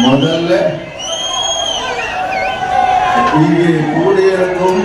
முதல்ல இங்கே கூடியிருக்கும்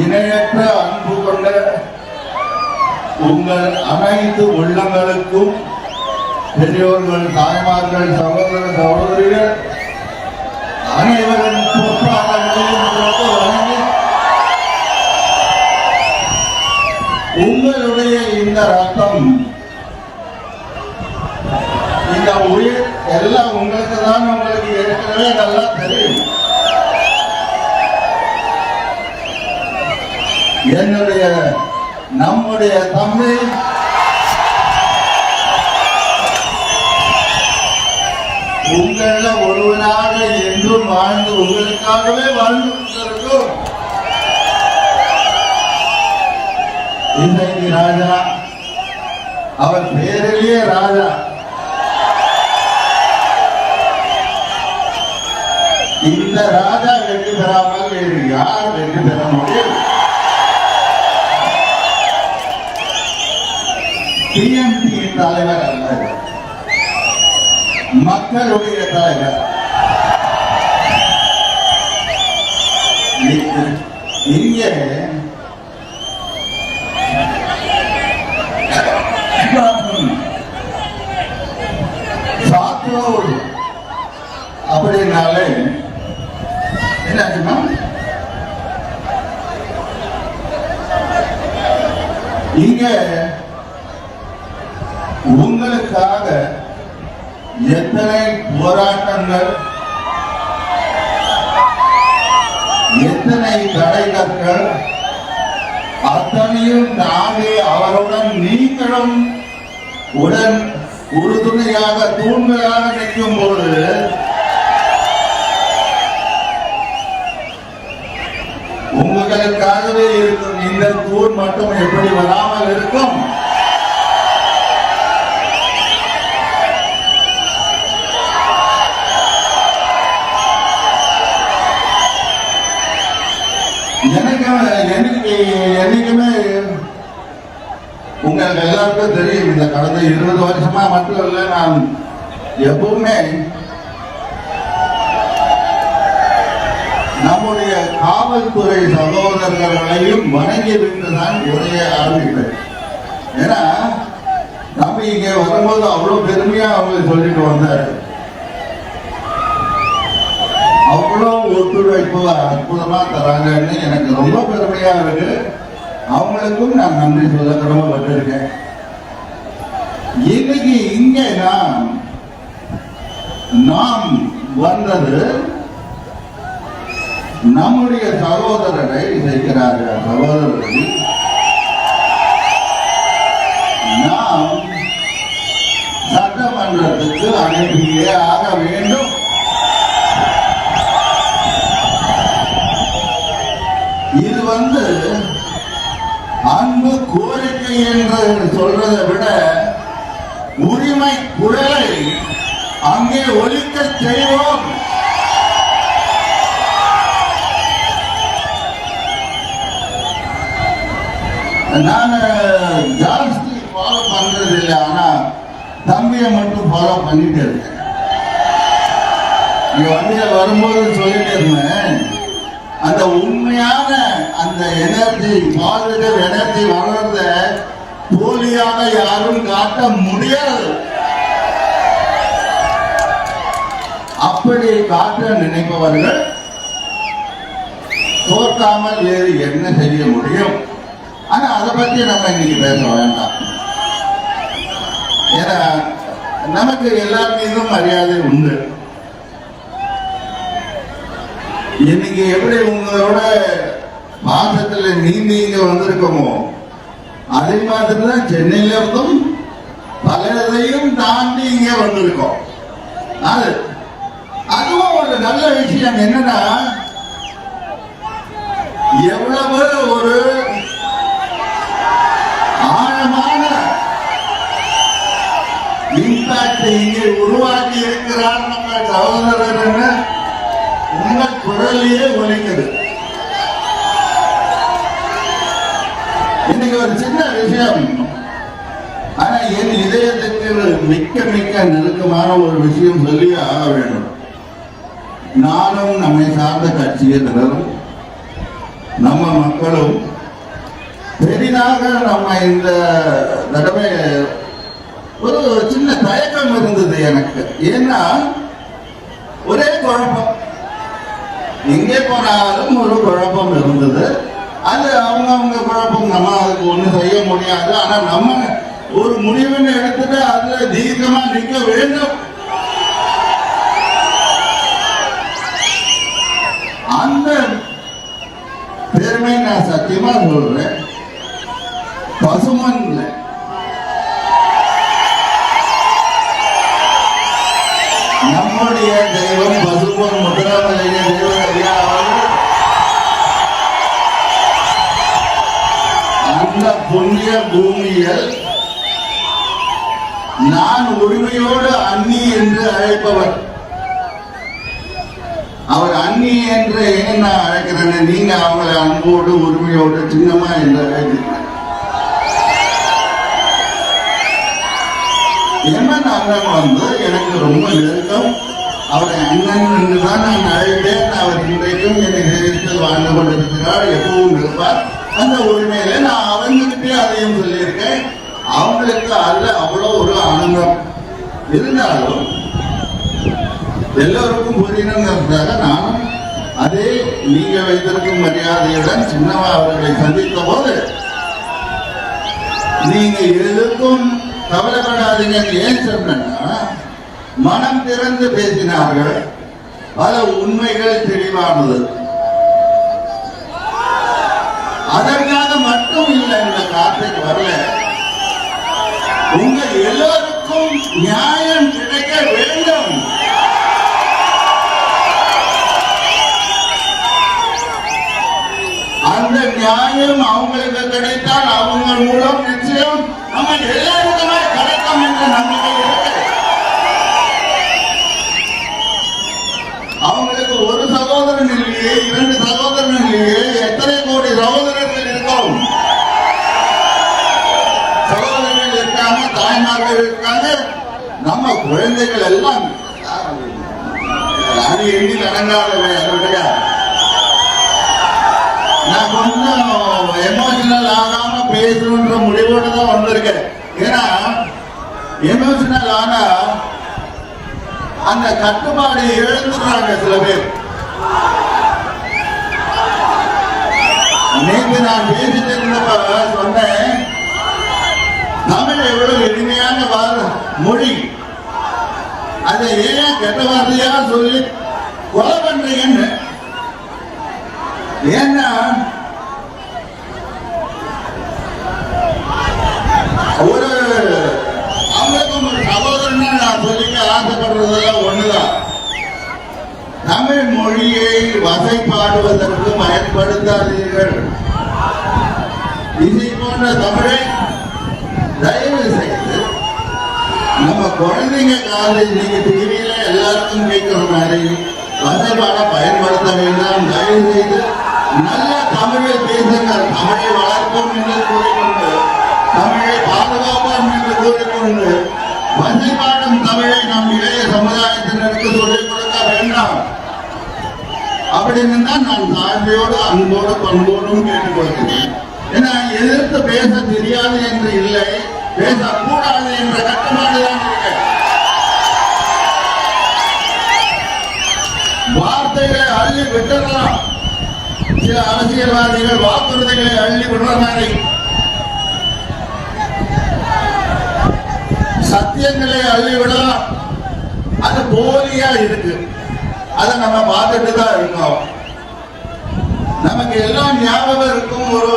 இணையற்ற அன்பு கொண்ட உங்கள் அனைத்து உள்ளங்களுக்கும் பெரியோர்கள், தாய்மார்கள், சகோதர சகோதரிகள் அனைவரும் வணங்கி உங்களுடைய இந்த ரத்தம், இந்த உயிர் எல்லாம் உங்களுக்கு தான். உங்களுக்கு ஏற்கனவே நல்லா தெரியும். நம்முடைய தம்பி உங்கள ஒருவனாக என்றும் வாழ்ந்து உங்களுக்காகவே வாழ்ந்து கொண்டிருக்கும் இன்றைக்கு ராஜா, அவர் பேரிலேயே ராஜா. இந்த ராஜா வெற்றி பெறாமல் வேறு யார் வெற்றி பெற முடியும்? டிஎம்டி தலைவர் அல்ல, மக்களுடைய தலைவர். இங்கே சாத்தூர் அப்படின்னாலே என்னாச்சுன்னா, இங்க உங்களுக்காக எத்தனை போராட்டங்கள், எத்தனை தடைகள், அத்தனையும் தாண்டி அவருடன் நீங்களும் உடன் உறுதுணையாக தூண்களாக நிற்கும் போது உங்களுக்காகவே இருக்கும் இந்த தூண் மட்டும் எப்படி வராமல் இருக்கும்? என்னைக்குமே உங்களுக்கு எல்லாருக்கும் தெரியும், இந்த கடந்த 20 வருஷமா மட்டும் இல்லை, நான் எப்பவுமே நம்முடைய காவல்துறை சகோதரர்களையும் வணங்கி விட்டுதான் உரைய ஆரம்பிப்பேன். ஏன்னா நம்ம இங்க வரும்போது அவ்வளவு பெருமையா அவங்க சொல்லிட்டு வந்தாரு. அவ்வளோ ஒத்துழைப்பு அற்புதமா தராங்கன்னு எனக்கு ரொம்ப பெருமையா இருக்கு. அவங்களுக்கும் நான் நன்றி சொல்ல கடமைப்பட்டிருக்கேன். இன்னைக்கு இங்கே நாம் வந்தது நம்முடைய சகோதரரை செய்கிறார்கள். சகோதரரை நாம் சட்டமன்றத்துக்கு அனுப்பியே ஆக வேண்டும். இது அன்பு கோரிக்கை என்று சொல்றதை விட உரிமை குரலை அங்கே ஒலிக்க செய்வோம். நான் ஜாஸ்தி ஃபாலோ பண்றது இல்லை, ஆனா தம்பியை மட்டும் ஃபாலோ பண்ணிட்டு இருக்கேன். இங்க வண்டியில வரும்போது சொல்லிட்டு இருந்தேன், அந்த உண்மையான அந்த எனர்ஜி, பாசிட்டிவ் எனர்ஜி வளர்றத போலியாக யாரும் காட்ட முடியாது. அப்படி காட்ட நினைப்பவர்கள் தோற்காமல் வேறு என்ன செய்ய முடியும்? ஆனா அதை பத்தி நம்ம இன்னைக்கு பேச வேண்டாம். ஏன்னா நமக்கு எல்லார் மீதும் மரியாதை உண்டு. இன்னைக்கு எப்படி உங்களோட பாசத்துல நீங்க வந்திருக்கோமோ, அதே மாதிரிதான் சென்னையில இருந்தும் பலரையும் தாண்டி இங்க வந்திருக்கோம். அதுவும் ஒரு நல்ல விஷயம். என்னன்னா, எவ்வளவு ஒரு ஆழமான இம்பாக்ட் இங்கே உருவாக்கி இருக்கிறார் நம்ம சகோதரர் உங்க குரலையே ஒலிக்குது. இன்னைக்கு ஒரு சின்ன விஷயம், ஆனா என் இதயத்துக்கு இடத்தில் மிக்க நெருக்கமான ஒரு விஷயம் சொல்லி ஆக வேண்டும். நானும் நம்மை சார்ந்த கட்சியினரும் நம்ம மக்களும் பெரிதாக நம்ம இந்த தடவை ஒரு சின்ன தயக்கம் இருந்தது எனக்கு. ஏன்னா ஒரே குழப்பம், எங்கே போனாலும் ஒரு குழப்பம் இருந்தது. அது அவங்க குழப்பம், நம்ம அதுக்கு ஒண்ணு செய்ய முடியாது. ஆனா நம்ம ஒரு முடிவுன்னு எடுத்துட்டு அதுல தீர்க்கமா நிற்க வேண்டும். அந்த பெருமை நான் சத்தியமா சொல்றேன். பசுமன்ல நம்முடைய தெய்வம் பசுமன் முத்துராமலிங்க தெய்வம் ஐயா அவர்கள் அந்த புண்ணிய பூமியில் நான் உரிமையோடு அன்னி என்று அழைப்பவர். அவர் அன்னி என்று ஏன் நான் அழைக்கிறேன், நீங்க அவங்களை அன்போடு உரிமையோடு சின்னமா என்று அழைக்கிறேன். எம்என் அண்ணன் வந்து எனக்கு ரொம்ப நெருக்கம். அவரை அண்ணன் என்றுதான் நான் அழைத்தேன். அவர் இன்றைக்கும் என்னை நேரத்தில் வாழ்ந்து கொண்டிருக்கிறார், எப்பவும் இருப்பார். அந்த உரிமையில நான் அவங்ககிட்டே அதையும் சொல்லியிருக்கேன். அவங்களுக்கு அதுல அவ்வளோ ஒரு ஆனந்தம் இருந்தாலும் எல்லோருக்கும் புரியணுங்கிறதுக்காக நானும் அதே நீங்க வைத்திருக்கும் மரியாதையுடன் சின்னவா அவர்களை சந்தித்த போது நீங்க எதுக்கும் கவலைப்படாதீங்க ஏன் சொன்னா மனம் திறந்து பேசினார்கள். பல உண்மைகள் தெளிவானது. அதற்காக மட்டும் இல்லை இந்த கார்த்திக் வரல, உங்க எல்லோருக்கும் நியாயம் கிடைக்க வேண்டும். அந்த நியாயம் அவங்களுக்கு கிடைத்தால் அவங்க மூலம் நிச்சயம் நம்ம எல்லாருக்குமே கிடைக்கும் என்ற நம்பிக்கை இருக்கு. அவங்களுக்கு ஒரு சகோதரன் இல்லையே, 2 சகோதரன் இல்லையே, எத்தனை கோடி சகோதரர்கள் இருக்கோம். சகோதரர்கள் இருக்காங்க, தாய்மார்கள் இருக்காங்க, நம்ம குழந்தைகள் எல்லாம் அது எண்ணி நடங்காத. நான் கொஞ்சம் எமோஷனல் ஆகாம பேசணுன்ற முடிவோடு தான் வந்திருக்கேன். ஏன்னா எமோஷனல் ஆனா அந்த கட்டுப்பாடு இழந்துடுறாங்க சில பேர். நேற்று நான் பேசிட்டு இருந்தப்ப சொன்னேன், தமிழ் எவ்வளவு எளிமையான மொழி, அதை ஏன் கெட்ட வார்த்தையா சொல்லி கொலை பண்றீங்கன்னு. ஏன்னா ஒரு அவங்களுக்கும் ஒரு சகோதரனா நான் சொல்லிக்க ஆசைப்படுறதெல்லாம் ஒண்ணுதான். தமிழ் மொழியை வசைப்பாடுவதற்கு பயன்படுத்தாதீர்கள். இதை போன்ற தமிழை தயவு செய்து நம்ம குழந்தைங்க காலேஜ் நீங்க டிவியில எல்லாருக்கும் கேட்கிற மாதிரி வசைப்பாட பயன்படுத்த வேண்டாம். தயவு செய்து நல்ல தமிழை பேசுங்கள். தமிழை வளர்ப்போம் என்று கூறிக்கொண்டு, தமிழை பாதுகாப்போம் என்று கூறிக்கொண்டு, வசைப்பாடும் தமிழை நம் இளைய சமுதாயத்தினருக்கு சொல்லிக் கொடுக்க வேண்டாம். அப்படின்னு தான் நான் தாழ்மையோடு அன்போடு பண்போடும் கேட்டுக்கொள்கிறேன். ஏன்னா எதிர்த்து பேச தெரியாது என்று இல்லை, பேசக்கூடாது என்ற கட்டுப்பாடு தான் இருக்கு. வார்த்தைகளை அள்ளி விட்டுறலாம். சில அரசியல்வாதிகள் வாக்குறுதிகளை அள்ளி விடுற மாதிரி சத்தியங்களை அள்ளி விடலாம். அது போலியா இருக்கு. அதை நம்ம பார்த்துட்டு தான் இருக்கோம். நமக்கு எல்லாம் ஞாபகம் இருக்கும், ஒரு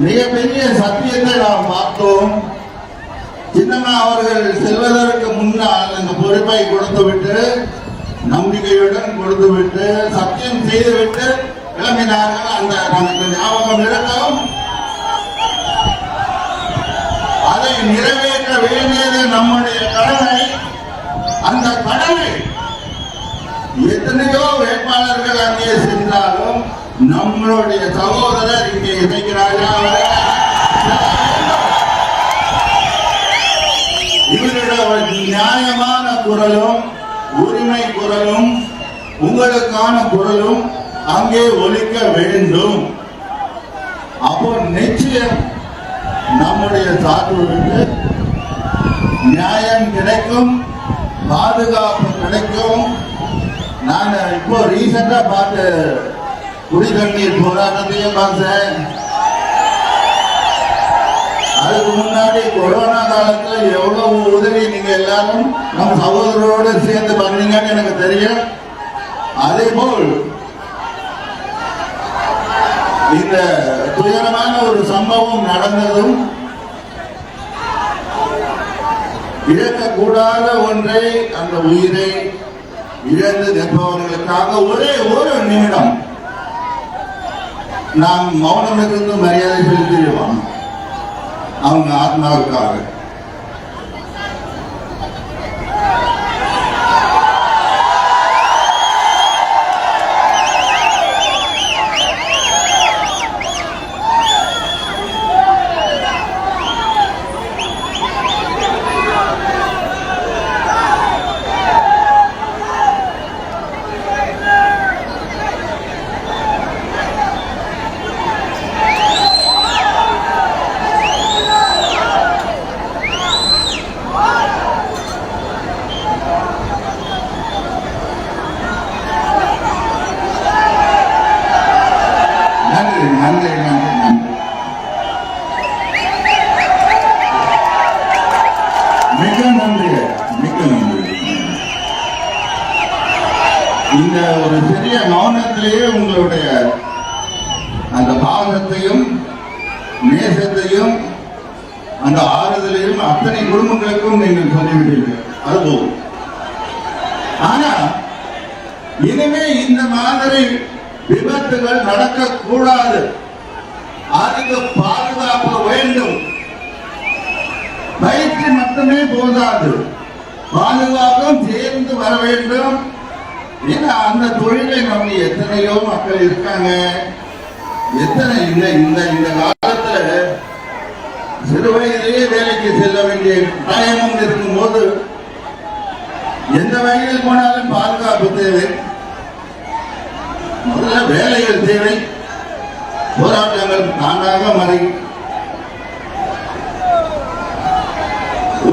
மிகப்பெரிய சத்தியத்தை நாம் பார்த்தோம். சின்னம்மா அவர்கள் செல்வதற்கு முன்னால் இந்த பொறுப்பை கொடுத்துவிட்டு, நம்பிக்கையுடன் கொடுத்துவிட்டு, சத்தியம் செய்துவிட்டு கிளம்பினார்கள். அந்த நமக்கு ஞாபகம் இருக்கும். அதை நிறைவேற்ற வேண்டியது நம்முடைய கடமை. அந்த கடமை எத்தனையோ வேட்பாளர்கள் அங்கே சென்றாலும் நம்மளுடைய சகோதரர் இங்கே இணைக்கிறாரா, இவர் உங்களுடைய நியாயமான குரலும் உரிமை குரலும் உங்களுக்கான குரலும் அங்கே ஒலிக்க வேண்டும். அப்போ நிச்சயம் நம்முடைய சான்றோருக்கு நியாயம் கிடைக்கும், பாதுகாப்பு கிடைக்கும். நான் இப்போ ரீசெண்டா பார்த்த குடிதண்ணீர் போராட்டத்தையும் பார்த்தேன். அதுக்கு முன்னாடி கொரோனா காலத்துல எவ்வளவு உதவி நீங்க எல்லாரும் நம்ம சகோதரரோடு சேர்ந்து பண்ணீங்கன்னு எனக்கு தெரியும். அதே போல் இந்த துயரமான ஒரு சம்பவம் நடந்ததும் இழக்கக்கூடாத ஒன்றை, அந்த உயிரை இழந்து நிற்பவர்களுக்காக ஒரே ஒரு நிமிடம் நாம் மௌனம் இருந்து மரியாதை செலுத்திடுவோம். அவங்க ஆத்மாவுக்காக. இந்த ஒரு சிறிய மௌனத்திலேயே உங்களுடைய அந்த பாவத்தையும் நேசத்தையும் அந்த ஆறுதலையும் அத்தனை குடும்பங்களுக்கும் நீங்கள் சொல்லிவிட்டீர்கள். அது போகும். ஆனா இனிமே இந்த மாதிரி விபத்துகள் நடக்கக்கூடாது. அதுக்கு பாதுகாப்பு வேண்டும். பயிற்சி மட்டுமே போதாது, பாதுகாப்பும் சேர்ந்து வர வேண்டும். ஏன்னா அந்த தொழிலை நம்பி எத்தனையோ மக்கள் இருக்காங்க. எத்தனை இந்த காலத்துல சிறு வயதிலேயே வேலைக்கு செல்ல வேண்டிய கட்டாயமும் இருக்கும் போது எந்த வகையில் போனாலும் பாதுகாப்பு தேவை. முதல்ல வேலைகள் தேவை. போராட்டங்கள் தானாக மறை.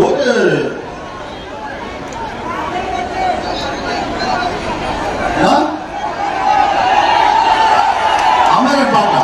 ஒரு அமர பாட்டா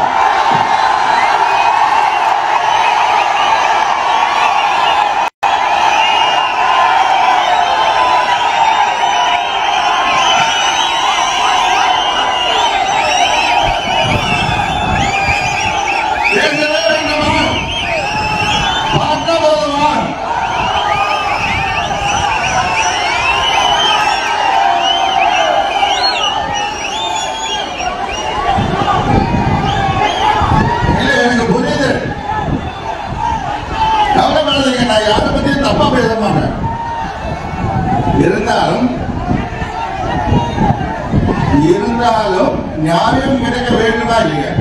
இருந்தாலும் நியாயம் கிடைக்க வேண்டுமா இல்லையா?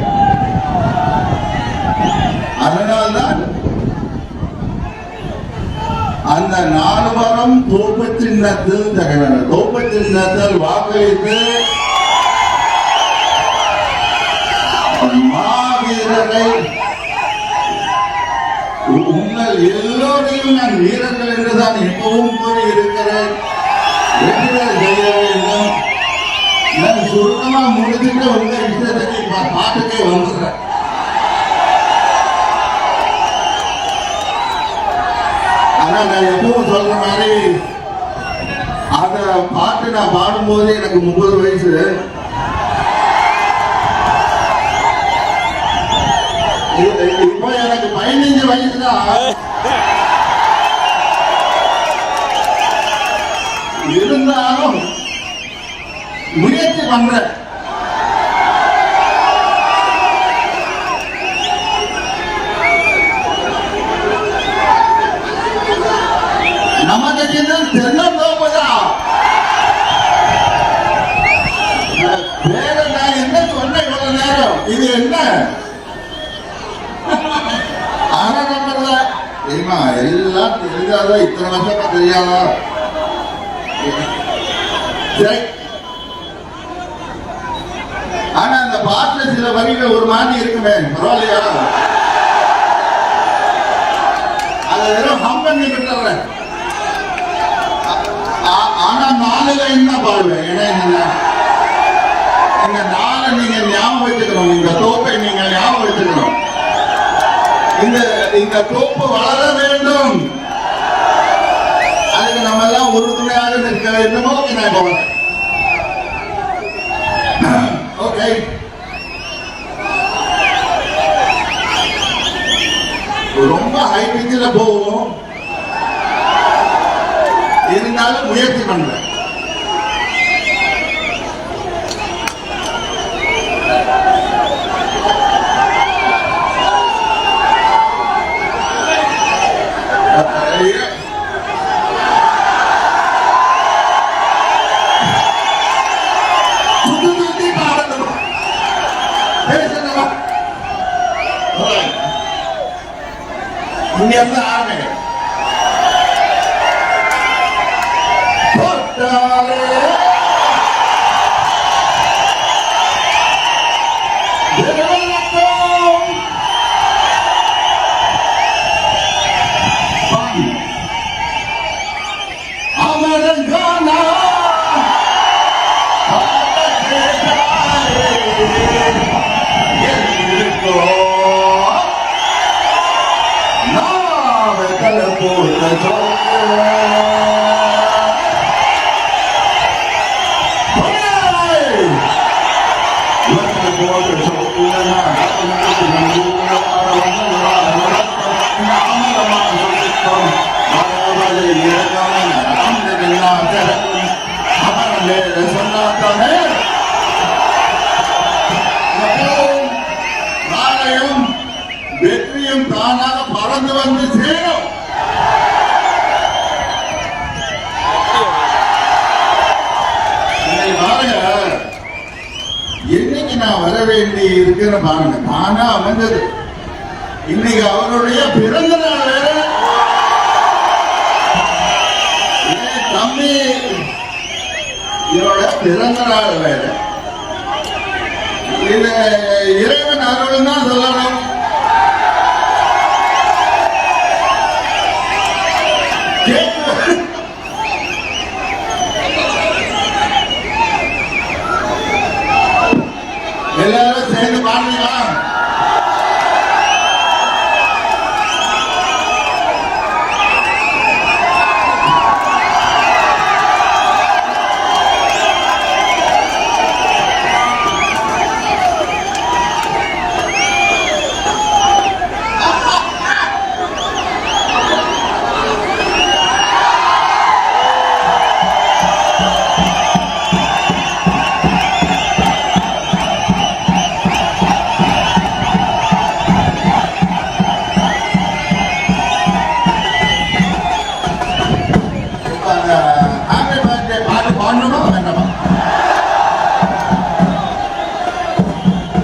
அதனால்தான் அந்த 4 வாரம் தோப்பு சின்னத்தில் தர வேண்டும். தோப்பு சின்னத்தில் வாக்களித்து மாவீரரை உங்கள் எல்லோரையும் நான் வீரர்கள் என்றுதான் எப்பவும் கூறி இருக்கிறேன். வெற்றிகள் செய்ய வேண்டும். நான் சுருக்கமா முடிச்சுட்டு உங்க இஷ்டத்துக்கு பாட்டுக்கே வந்துடுறேன். ஆனா நான் எப்பவும் சொல்ற மாதிரி அத பாட்டு நான் பாடும்போது எனக்கு 30 வயசு. இப்போ எனக்கு 15 வயசுதான். இருந்தாலும் முயற்சி பண்ற. நமக்கு தென்னந்தோப்புதான். வேற நான் என்ன சொன்ன இவ்வளவு நேரம்? இது என்ன தெரியுமா? எல்லாம் தெரிஞ்சாதா? இத்தனை வருஷமா தெரியாதா? சரி. ஆனா அந்த பாட்டுல சில வரிகள் ஒரு மாதிரி இருக்குமே, பரவாயில்லையா? அதை வெறும் ஹம் பண்ணி விட்டுறேன். ஆனா 4 லைன் தான் பாடுவேன். ஏன்னா இந்த 4 நீங்க ஞாபகம் வச்சுக்கணும். இந்த தோப்பை நீங்க ஞாபகம் வச்சுக்கணும். இந்த தோப்பு வளர வேண்டும். அதுக்கு நம்ம எல்லாம் உறுதுணையாக நிற்க வேண்டுமோ நான் போவேன். ஓகே, ரொம்ப ஹை பிச்சில் போவோம். இருந்தாலும் முயற்சி பண்றேன். இங்க இருந்து ஆரம்பிங்க. வெற்றியும் தானாக பறந்து வந்து சேரும். என்னைக்கு நான் வர வேண்டி இருக்கிற பாருங்க, தானா அமைந்தது. இன்னைக்கு அவருடைய பிறந்த நாள் வேற. தம்பி இவரோட பிறந்த நாள் வேற. இது இறைவன் அருள் தான் சொல்லணும். எல்லாரும் சேர்ந்து பாடுறீங்களா?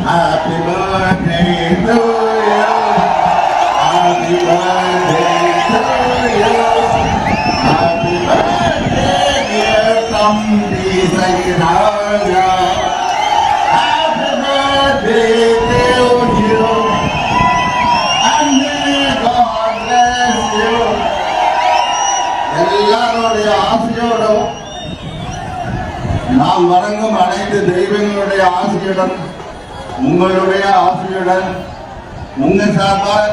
Happy birthday to you. Happy birthday to you. Happy birthday, dear Thambi Sairaja. Happy birthday to you. And may God bless you. எல்லாருடைய ஆசையோடும் நாம் வணங்கும் அனைத்து தெய்வங்களுடைய ஆசையுடன் உங்களுடைய ஆசையுடன் உங்க சார்பாக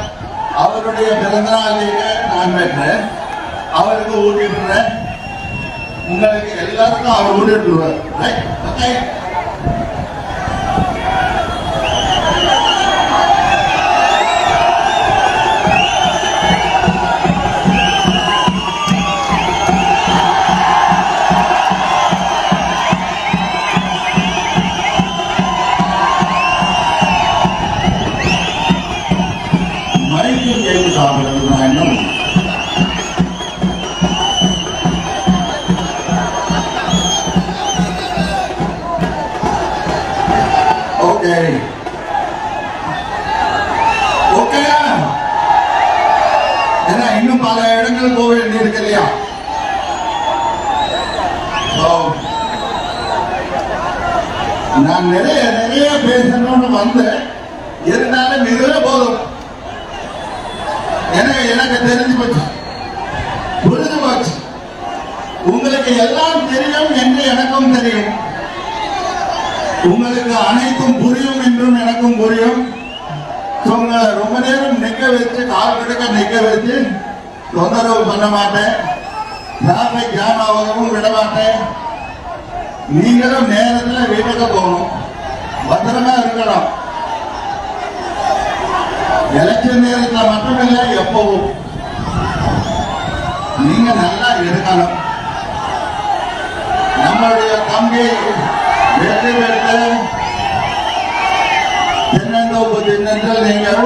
அவருடைய பிறந்தநாளிலே நான் பெற்றேன். அவருக்கு ஊட்டிட்டுறேன். உங்களுக்கு எல்லாருக்கும் அவர் ஊட்டிட்டுருவார். Okay. இடங்கள் போக வேண்டியிருக்கு இல்லையா? So, நான் நிறைய பேசணும்னு வந்தேன். இருந்தாலும் இதுவே போதும். எனக்கு தெரிஞ்சு போச்சு, புரிஞ்சு போச்சு. உங்களுக்கு எல்லாம் தெரியும் என்று எனக்கும் தெரியும். உங்களுக்கு அனைத்தும் புரியும் என்றும் எனக்கும் புரியும். உங்களை ரொம்ப நேரம் நிக்க வச்சு, கால் கடுக்க நிக்க வச்சு தொந்தரவு பண்ண மாட்டேன். டிராபிக் ஜாம் ஆகவும் விட மாட்டேன். நீங்களும் நேரத்தில் வீட்டுக்கு போகணும், பத்திரமா இருக்கணும். எலெக்ஷன் நேரத்தில் மட்டுமில்லை, எப்பவும் நீங்க நல்லா இருக்கணும். நம்மளுடைய தம்பி வெற்றி பெற்று தென்னந்தோப்பு சின்னத்தில் நீங்கள்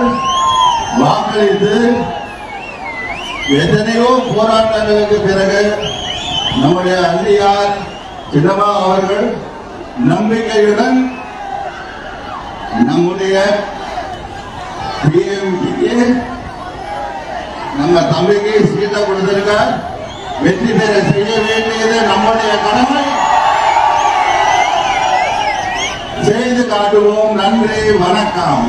வாக்களித்து எத்தனையோ போராட்டங்களுக்கு பிறகு நம்முடைய அன்னியார் சின்னம்மா அவர்கள் நம்பிக்கையுடன் நம்முடைய பிஎம்டிக்கு நம்ம தம்பிக்கு சீட்டை கொடுத்திருக்கார். வெற்றி பெற செய்ய வேண்டியது நம்முடைய கடமை. செய்து காட்டுவோம். நன்றி, வணக்கம்.